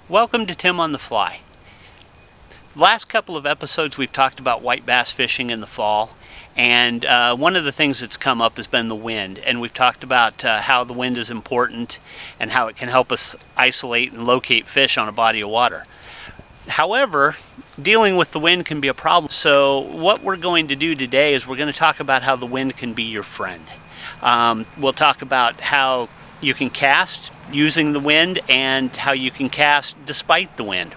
Welcome to Tim on the Fly. The last couple of episodes we've talked about white bass fishing in the fall, and one of the things that's come up has been the wind, and we've talked about how the wind is important and how it can help us isolate and locate fish on a body of water. However, dealing with the wind can be a problem, so what we're going to do today is we're going to talk about how the wind can be your friend. We'll talk about how you can cast using the wind and how you can cast despite the wind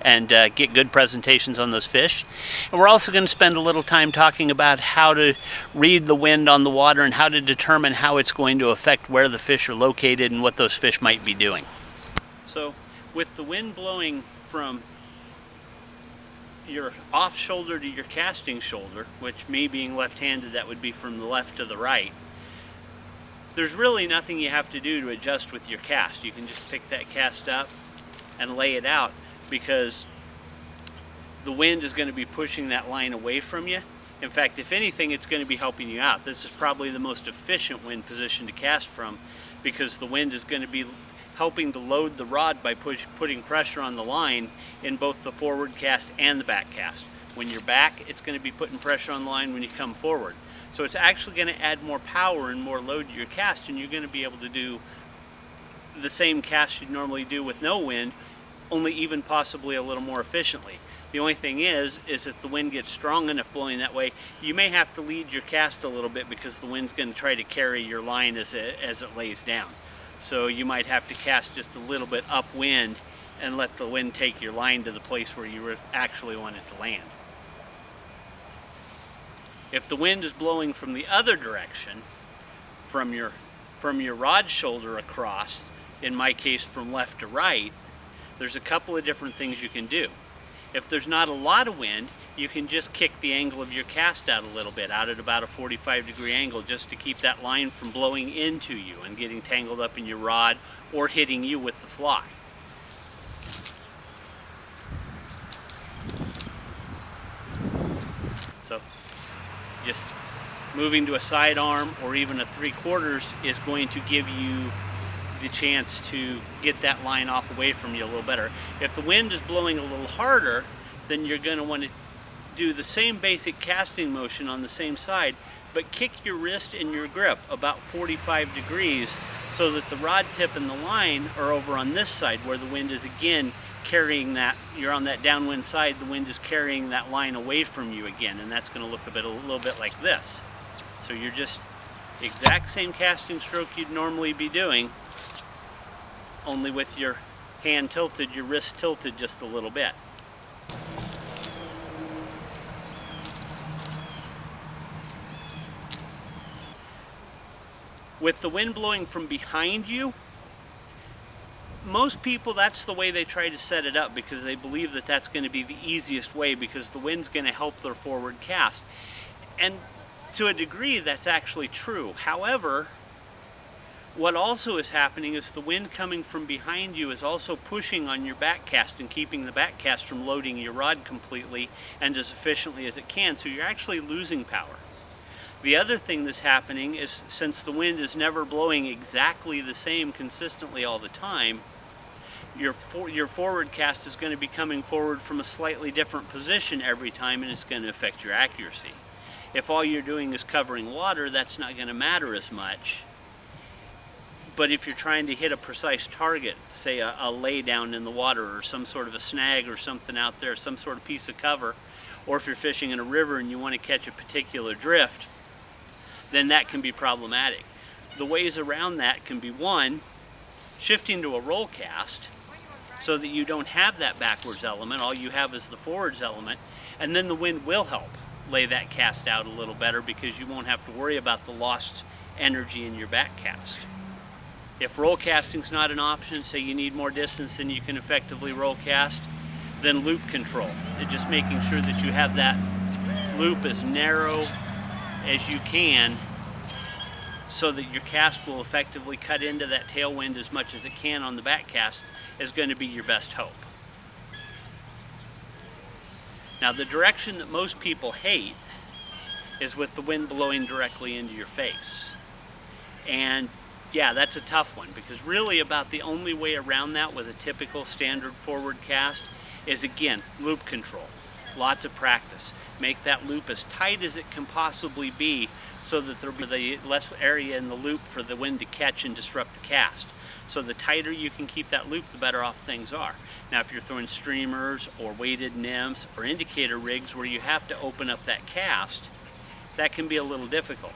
and get good presentations on those fish. And we're also going to spend a little time talking about how to read the wind on the water and how to determine how it's going to affect where the fish are located and what those fish might be doing. So with the wind blowing from your off shoulder to your casting shoulder, which me being left-handed, that would be from the left to the right, there's really nothing you have to do to adjust with your cast. You can just pick that cast up and lay it out, because the wind is going to be pushing that line away from you. In fact, if anything, it's going to be helping you out. This is probably the most efficient wind position to cast from, because the wind is going to be helping to load the rod by putting pressure on the line in both the forward cast and the back cast. When you're back, it's going to be putting pressure on the line when you come forward. So it's actually going to add more power and more load to your cast, and you're going to be able to do the same cast you'd normally do with no wind, only even possibly a little more efficiently. The only thing is if the wind gets strong enough blowing that way, you may have to lead your cast a little bit, because the wind's going to try to carry your line as it lays down. So you might have to cast just a little bit upwind and let the wind take your line to the place where you actually want it to land. If the wind is blowing from the other direction, from your rod shoulder across, in my case from left to right, there's a couple of different things you can do. If there's not a lot of wind, you can just kick the angle of your cast out a little bit, out at about a 45-degree angle, just to keep that line from blowing into you and getting tangled up in your rod or hitting you with the fly. So just moving to a side arm or even a 3/4 is going to give you the chance to get that line off away from you a little better. If the wind is blowing a little harder, then you're going to want to do the same basic casting motion on the same side, but kick your wrist and your grip about 45 degrees so that the rod tip and the line are over on this side, where the wind is again carrying that. You're on that downwind side, the wind is carrying that line away from you again, and that's going to look a little bit like this. So you're just exact same casting stroke you'd normally be doing, only with your hand tilted, your wrist tilted just a little bit. With the wind blowing from behind you, most people, that's the way they try to set it up, because they believe that that's going to be the easiest way, because the wind's going to help their forward cast. And to a degree, that's actually true. However, what also is happening is the wind coming from behind you is also pushing on your back cast and keeping the back cast from loading your rod completely and as efficiently as it can, so you're actually losing power. The other thing that's happening is, since the wind is never blowing exactly the same consistently all the time, your forward cast is going to be coming forward from a slightly different position every time, and it's going to affect your accuracy. If all you're doing is covering water, that's not going to matter as much. But if you're trying to hit a precise target, say a lay down in the water or some sort of a snag or something out there, some sort of piece of cover, or if you're fishing in a river and you want to catch a particular drift, then that can be problematic. The ways around that can be, one, shifting to a roll cast so that you don't have that backwards element, all you have is the forwards element, and then the wind will help lay that cast out a little better, because you won't have to worry about the lost energy in your back cast. If roll casting's not an option, say you need more distance than you can effectively roll cast, then loop control. Just making sure that you have that loop as narrow as you can, so that your cast will effectively cut into that tailwind as much as it can on the back cast, is going to be your best hope. Now, the direction that most people hate is with the wind blowing directly into your face. And Yeah, that's a tough one, because really about the only way around that with a typical standard forward cast is, again, loop control. Lots of practice. Make that loop as tight as it can possibly be so that there'll be less area in the loop for the wind to catch and disrupt the cast. So the tighter you can keep that loop, the better off things are. Now, if you're throwing streamers or weighted nymphs or indicator rigs where you have to open up that cast, that can be a little difficult.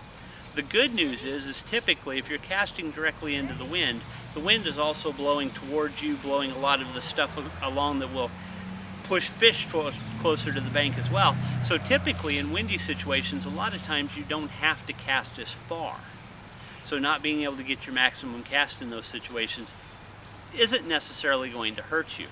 The good news is typically if you're casting directly into the wind is also blowing towards you, blowing a lot of the stuff along that will push fish closer to the bank as well. So typically in windy situations, a lot of times you don't have to cast as far. So not being able to get your maximum cast in those situations isn't necessarily going to hurt you.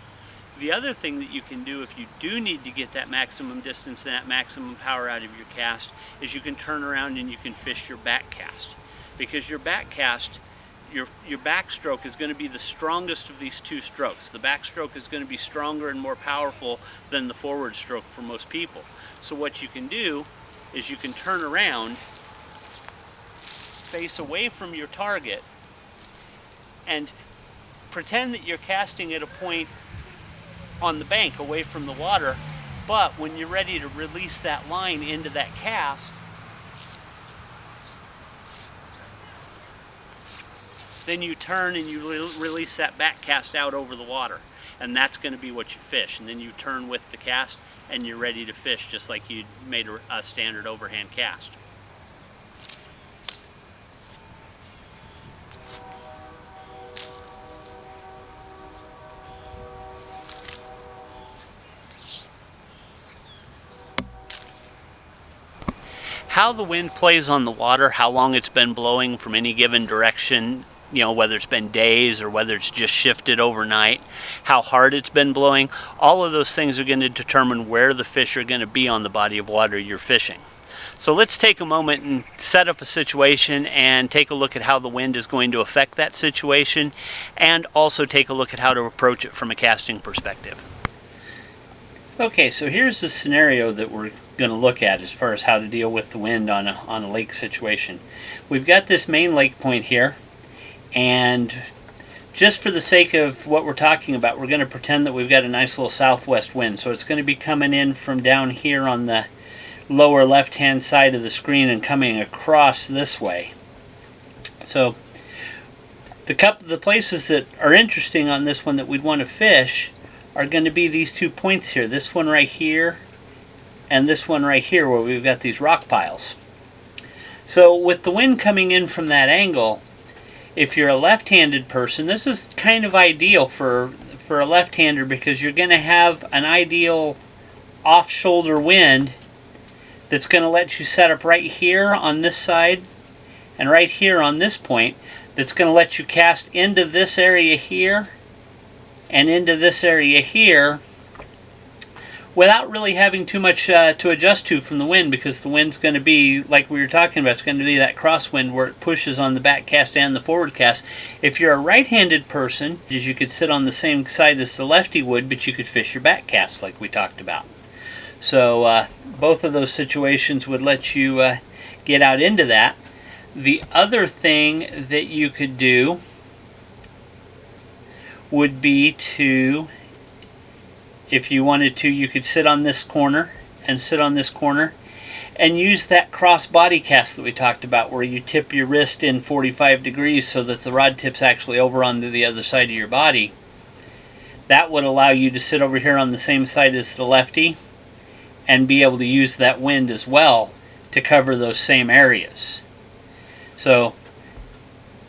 The other thing that you can do if you do need to get that maximum distance and that maximum power out of your cast is you can turn around and you can fish your back cast. Because your back cast, your backstroke is going to be the strongest of these two strokes. The backstroke is going to be stronger and more powerful than the forward stroke for most people. So what you can do is you can turn around, face away from your target, and pretend that you're casting at a point on the bank away from the water, but when you're ready to release that line into that cast, then you turn and you release that back cast out over the water, and that's going to be what you fish. And then you turn with the cast and you're ready to fish just like you made a standard overhand cast. How the wind plays on the water, how long it's been blowing from any given direction, you know, whether it's been days or whether it's just shifted overnight, how hard it's been blowing, all of those things are going to determine where the fish are going to be on the body of water you're fishing. So let's take a moment and set up a situation and take a look at how the wind is going to affect that situation, and also take a look at how to approach it from a casting perspective. Okay, so here's the scenario that we're going to look at as far as how to deal with the wind on a lake situation. We've got this main lake point here, and just for the sake of what we're talking about, we're going to pretend that we've got a nice little southwest wind. So it's going to be coming in from down here on the lower left hand side of the screen and coming across this way. So the places that are interesting on this one that we'd want to fish are going to be these 2 points here, this one right here and this one right here, where we've got these rock piles. So with the wind coming in from that angle, if you're a left-handed person, this is kind of ideal for a left-hander, because you're going to have an ideal off-shoulder wind that's going to let you set up right here on this side and right here on this point, that's going to let you cast into this area here and into this area here without really having too much to adjust to from the wind, because the wind's going to be, like we were talking about, it's going to be that crosswind where it pushes on the back cast and the forward cast. If you're a right-handed person, you could sit on the same side as the lefty would, but you could fish your back cast like we talked about. So both of those situations would let you get out into that. The other thing that you could do would be to, if you wanted to, you could sit on this corner and sit on this corner and use that cross body cast that we talked about, where you tip your wrist in 45 degrees so that the rod tip's actually over onto the other side of your body. That would allow you to sit over here on the same side as the lefty and be able to use that wind as well to cover those same areas. So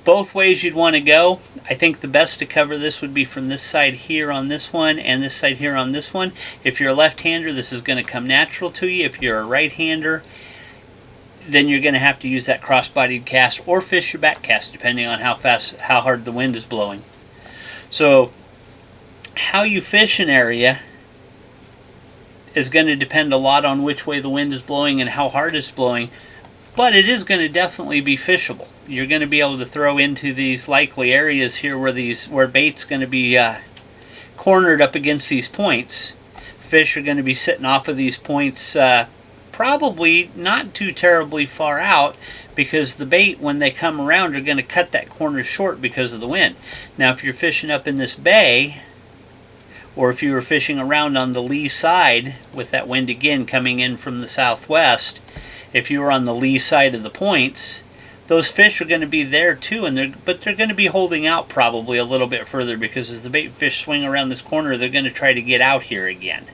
both ways you'd want to go. I think the best to cover this would be from this side here on this one and this side here on this one. If you're a left-hander, this is going to come natural to you. If you're a right-hander, then you're going to have to use that cross-bodied cast or fish your back cast, depending on how hard the wind is blowing. So how you fish an area is going to depend a lot on which way the wind is blowing and how hard it's blowing, but it is going to definitely be fishable. You're going to be able to throw into these likely areas here where bait's going to be cornered up against these points. Fish are going to be sitting off of these points, probably not too terribly far out, because the bait, when they come around, are going to cut that corner short because of the wind. Now, if you're fishing up in this bay, or if you were fishing around on the lee side with that wind again coming in from the southwest, if you were on the lee side of the points, those fish are going to be there too, but they're going to be holding out probably a little bit further, because as the bait fish swing around this corner, they're going to try to get out here again,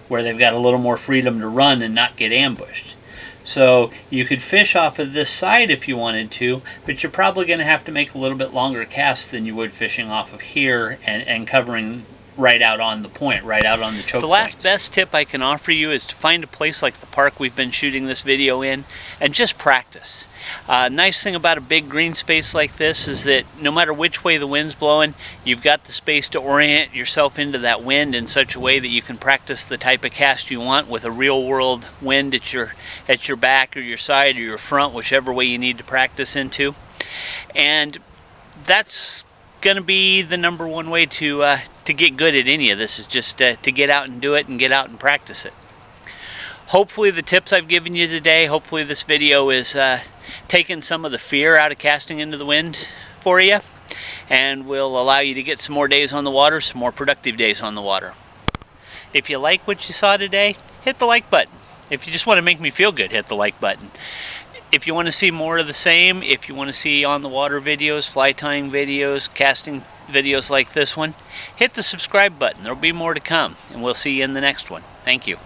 where they've got a little more freedom to run and not get ambushed. So you could fish off of this side if you wanted to, but you're probably going to have to make a little bit longer casts than you would fishing off of here and covering right out on the point, right out on the choke points. The last best tip I can offer you is to find a place like the park we've been shooting this video in and just practice. Nice thing about a big green space like this is that no matter which way the wind's blowing, you've got the space to orient yourself into that wind in such a way that you can practice the type of cast you want with a real world wind at your back or your side or your front, whichever way you need to practice into. And that's going to be the number one way to get good at any of this, is just to get out and do it and get out and practice it. Hopefully the tips I've given you today, hopefully this video is taking some of the fear out of casting into the wind for you, and will allow you to get some more days on the water, some more productive days on the water. If you like what you saw today, hit the like button. If you just want to make me feel good, hit the like button. If you want to see more of the same, if you want to see on the water videos, fly tying videos, casting videos like this one, hit the subscribe button. There'll be more to come, and we'll see you in the next one. Thank you.